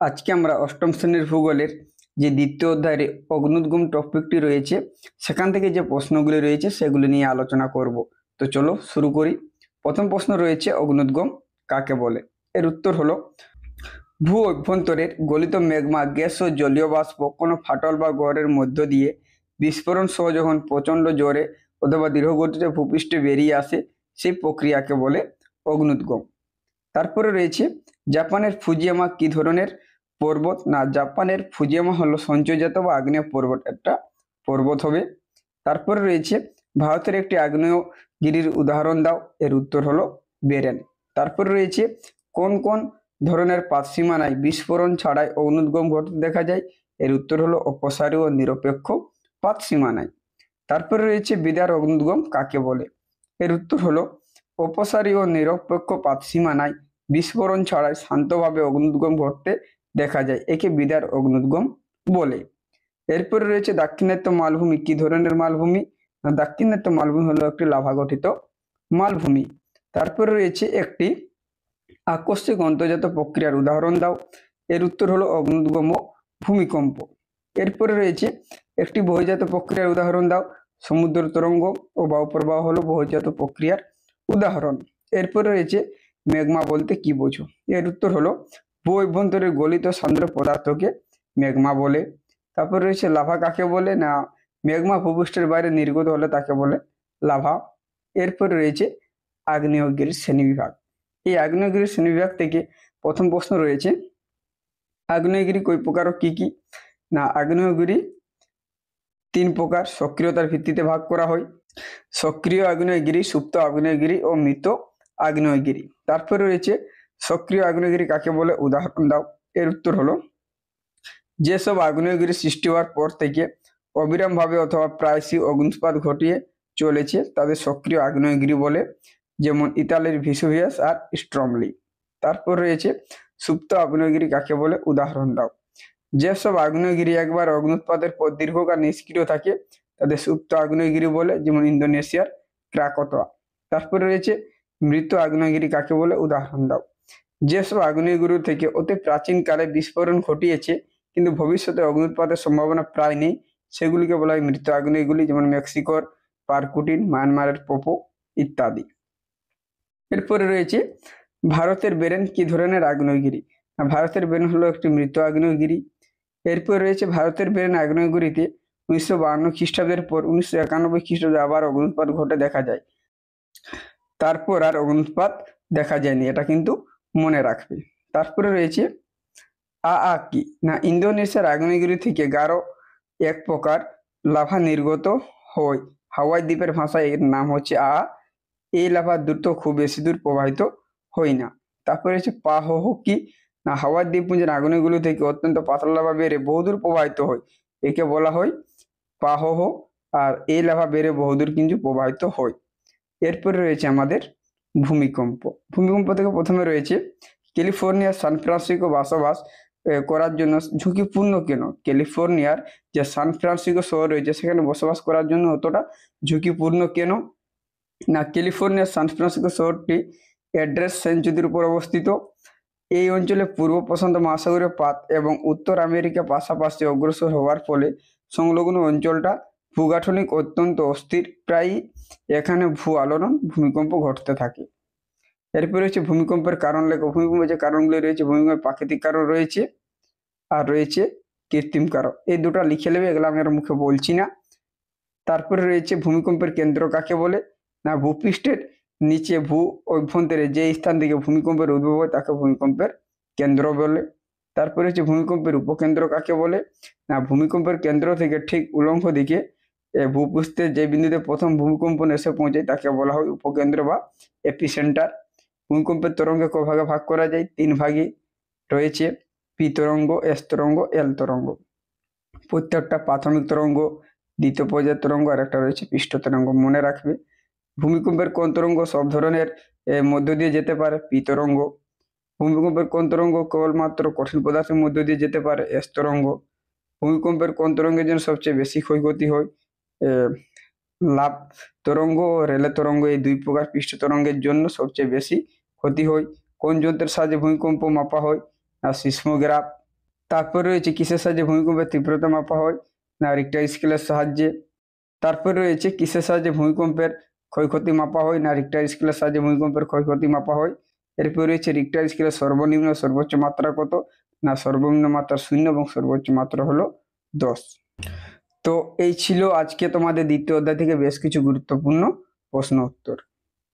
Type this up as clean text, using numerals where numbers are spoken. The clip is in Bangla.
আজকে আমরা অষ্টম শ্রেণীর ভূগোলের যে দ্বিতীয় অধ্যায়ের অগ্নুদ্গম টপিকটি রয়েছে সেখান থেকে যে প্রশ্নগুলি রয়েছে সেগুলি নিয়ে আলোচনা করব। তো চলো শুরু করি। প্রথম প্রশ্ন রয়েছে অগ্নুদ্গম কাকে বলে। এর উত্তর হলো ভূ অভ্যন্তরের গলিত ম্যাগমা গ্যাস ও জলীয় বাষ্প কোনো ফাটল বা গড়ের মধ্য দিয়ে বিস্ফোরণ সহ যখন প্রচণ্ড জোরে অথবা দীর্ঘগতিতে ভূপৃষ্ঠে বেরিয়ে আসে সেই প্রক্রিয়াকে বলে অগ্নুদ্গম। তারপরে রয়েছে জাপানের ফুজিয়ামা কি ধরনের পর্বত। না, জাপানের ফুজিয়ামা হলো সঞ্চয়জাত বা আগ্নেয় পর্বত, একটা পর্বত হবে। তারপরে রয়েছে ভারতের একটি আগ্নেয়গিরির উদাহরণ দাও। এর উত্তর হলো বেরেন। তারপরে রয়েছে কোন কোন ধরনের পাতসীমানায় বিস্ফোরণ ছাড়াই অগ্নুদ্গম ঘটতে দেখা যায়। এর উত্তর হলো অপসারী ও নিরপেক্ষ পাতসীমানায়। তারপরে রয়েছে বিদার অগ্নুদ্গম কাকে বলে। এর উত্তর হলো অপসারী ও নিরপেক্ষ পাতসীমানায় বিস্ফোরণ ছাড়াই শান্তভাবে অগ্নুদ্গম ঘটতে দেখা যায়, একে বিদার অগ্নুদ্গম বলে। এরপরে রয়েছে দাক্ষিণাত্য মালভূমি কি ধরনের মালভূমি। দাক্ষিণাত্য মালভূমি হলো একটি লাভা গঠিত মালভূমি। তারপরে রয়েছে একটি আকস্মিক অন্তর্জাত প্রক্রিয়ার উদাহরণ দাও। এর উত্তর হলো অগ্নুদ্গম ও ভূমিকম্প। এরপরে রয়েছে একটি বহির্জাত প্রক্রিয়ার উদাহরণ দাও। সমুদ্র তরঙ্গ ও বায়ুপ্রবাহ হলো বহির্জাত প্রক্রিয়ার উদাহরণ। এরপরে রয়েছে ম্যাগমা বলতে কি বোঝো। এর উত্তর হলো ভূ অভ্যন্তরের গলিত সান্দ্র পদার্থকে ম্যাগমা বলে। তারপর রয়েছে লাভা কাকে বলে। না, ম্যাগমা ভূপৃষ্ঠের বাইরে নির্গত হলে তাকে বলে লাভা। এরপরে রয়েছে আগ্নেয়গিরির শ্রেণীবিভাগ। এই আগ্নেয়গিরির শ্রেণীবিভাগ থেকে প্রথম প্রশ্ন রয়েছে আগ্নেয়গিরি কয় প্রকার ও কি কি। না, আগ্নেয়গিরি তিন প্রকার, সক্রিয়তার ভিত্তিতে ভাগ করা হয়। সক্রিয় আগ্নেয়গিরি, সুপ্ত আগ্নেয়গিরি ও মৃত আগ্নেয়গিরি। তারপরে রয়েছে সক্রিয় আগ্নেয়গিরি কাকে বলে, উদাহরণ দাও। এর উত্তর হলো যেসব আগ্নেয়গিরি সৃষ্টি হওয়ার পর থেকে অবিরামভাবে অথবা প্রায়শই অগ্নুৎপাত ঘটিয়ে চলেছে তাদের সক্রিয় আগ্নেয়গিরি বলে, যেমন ইতালির ভিসুভিয়াস আর স্ট্রমলি। তারপর রয়েছে সুপ্ত আগ্নেয়গিরি কাকে বলে, উদাহরণ দাও। যেসব আগ্নেয়গিরি একবার অগ্নুৎপাতের পর দীর্ঘকাল নিষ্ক্রিয় থাকে তাদের সুপ্ত আগ্নেয়গিরি বলে, যেমন ইন্দোনেশিয়ার ক্রাকতোয়া। তারপরে রয়েছে মৃত আগ্নেয়গিরি কাকে বলে, উদাহরণ দাও। যেসব আগ্নেয়গিরি থেকে অতি প্রাচীনকালে বিস্ফোরণ ঘটিয়েছে কিন্তু ভবিষ্যতে অগ্নুৎপাতের সম্ভাবনা প্রায় নেই সেগুলিকে বলা হয় মৃত আগ্নেয়গিরি, যেমন মেক্সিকোর পারকুটিন, মায়ানমারের পোপো ইত্যাদি। এরপরে রয়েছে ভারতের বেরেন কি ধরনের আগ্নেয়গিরি। ভারতের বেরেন হলো একটি মৃত আগ্নেয়গিরি। এরপর রয়েছে ভারতের বেরেন আগ্নেয়গিরিতে 1952 খ্রিস্টাব্দের পর 1991 খ্রিস্টাব্দে আবার অগ্নুৎপাত ঘটে দেখা যায়। তারপর আর অগ্নুৎপাত দেখা যায়নি, এটা কিন্তু মনে রাখবে। তারপরে রয়েছে কি। না, ইন্দোনেশিয়ার আগ্নেয়গিরি থেকে গাঢ় এক প্রকার লাভা নির্গত হয়। হাওয়াই দ্বীপের ভাষায় এর নাম হচ্ছে এই লাভা দ্রুত খুব বেশি দূর প্রবাহিত হয় না। তারপরে হচ্ছে পাহহ কি। না, হাওয়াই দ্বীপপুঞ্জের আগ্নেয়গুলো থেকে অত্যন্ত পাতলা লাভা বেড়ে বহুদূর প্রবাহিত হয়, একে বলা হয় পাহহ। আর এই লাভা বেড়ে বহুদূর কিন্তু প্রবাহিত হয়। এরপরে রয়েছে আমাদের ভূমিকম্প। ভূমিকম্প থেকে প্রথমে রয়েছে ক্যালিফোর্নিয়ার সান ফ্রান্সিসকো বসবাস করার জন্য ঝুঁকিপূর্ণ কেন। ক্যালিফোর্নিয়ার যে সান ফ্রান্সিসকো শহর রয়েছে সেখানে বসবাস করার জন্য অতটা ঝুঁকিপূর্ণ কেন। না, ক্যালিফোর্নিয়ার সান ফ্রান্সিসকো শহরটি অ্যাড্রেস সেঞ্চুরির উপর অবস্থিত। এই অঞ্চলে পূর্ব প্রশান্ত মহাসাগরীয় পাত এবং উত্তর আমেরিকা পাশাপাশি অগ্রসর হওয়ার ফলে সংলগ্ন অঞ্চলটা ভূগাঠনিক অত্যন্ত অস্থির, প্রায়ই এখানে ভূ আলোড়ন ভূমিকম্প ঘটতে থাকে। এরপরে হচ্ছে ভূমিকম্পের কারণ লেখো। ভূমিকম্পের যে কারণগুলি রয়েছে, ভূমিকম্পের প্রাকৃতিক কারণ রয়েছে আর রয়েছে কৃত্রিম কারণ। এই দুটো লিখে নেবে, এগুলো আমি আর মুখে বলছি না। তারপরে রয়েছে ভূমিকম্পের কেন্দ্র কাকে বলে। না, ভূপৃষ্ঠের নিচে ভূ অভ্যন্তরে যে স্থান থেকে ভূমিকম্পের উদ্ভব হয় তাকে ভূমিকম্পের কেন্দ্র বলে। তারপরে হচ্ছে ভূমিকম্পের উপকেন্দ্র কাকে বলে। না, ভূমিকম্পের কেন্দ্র থেকে ঠিক উল্লম্ব দিকে ভূপৃষ্ঠের যে বিন্দুতে প্রথম ভূমিকম্পন এসে পৌঁছায় তাকে বলা হয় উপকেন্দ্র বা এপিসেন্টার। ভূমিকম্পের তরঙ্গে ক ভাগে ভাগ করা যায়, 3 ভাগে রয়েছে পি তরঙ্গ, এস তরঙ্গ, এল তরঙ্গ। প্রত্যেকটা প্রাথমিক তরঙ্গ, দ্বিতীয় পর্যায়ের তরঙ্গ আর একটা রয়েছে পৃষ্ঠ তরঙ্গ, মনে রাখবে। ভূমিকম্পের কোন তরঙ্গ সব ধরনের মধ্য দিয়ে যেতে পারে, পি তরঙ্গ। ভূমিকম্পের কোন তরঙ্গ কেবলমাত্র কঠিন পদার্থের মধ্য দিয়ে যেতে পারে, এস তরঙ্গ। ভূমিকম্পের কোন তরঙ্গের জন্য সবচেয়ে বেশি ক্ষয়ক্ষতি হয়, লাভ তরঙ্গ ও রেলে তরঙ্গ। এই দুই প্রকার পৃষ্ঠ তরঙ্গের জন্য সবচেয়ে বেশি ক্ষতি হয়। কোন যন্ত্রের সাহায্যে ভূমিকম্প মাপা হয়, না সিসমোগ্রাফ। তারপর রয়েছে কিসের সাহায্যে ভূমিকম্পের তীব্রতা মাপা হয়? না রিক্টার স্কেলের সাহায্যে। তারপর রয়েছে কিসের সাহায্যে ভূমিকম্পের ক্ষয়ক্ষতি মাপা হয়? না রিক্টার স্কেলের সাহায্যে ভূমিকম্পের ক্ষয়ক্ষতি মাপা হয়। এরপর রয়েছে রিক্টার স্কেলের সর্বনিম্ন সর্বোচ্চ মাত্রা কত? না সর্বনিম্ন মাত্রা 0 এবং সর্বোচ্চ মাত্রা হলো 10। তো এই ছিল আজকে তোমাদের দ্বিতীয় অধ্যায় থেকে বেশ কিছু গুরুত্বপূর্ণ প্রশ্ন উত্তর।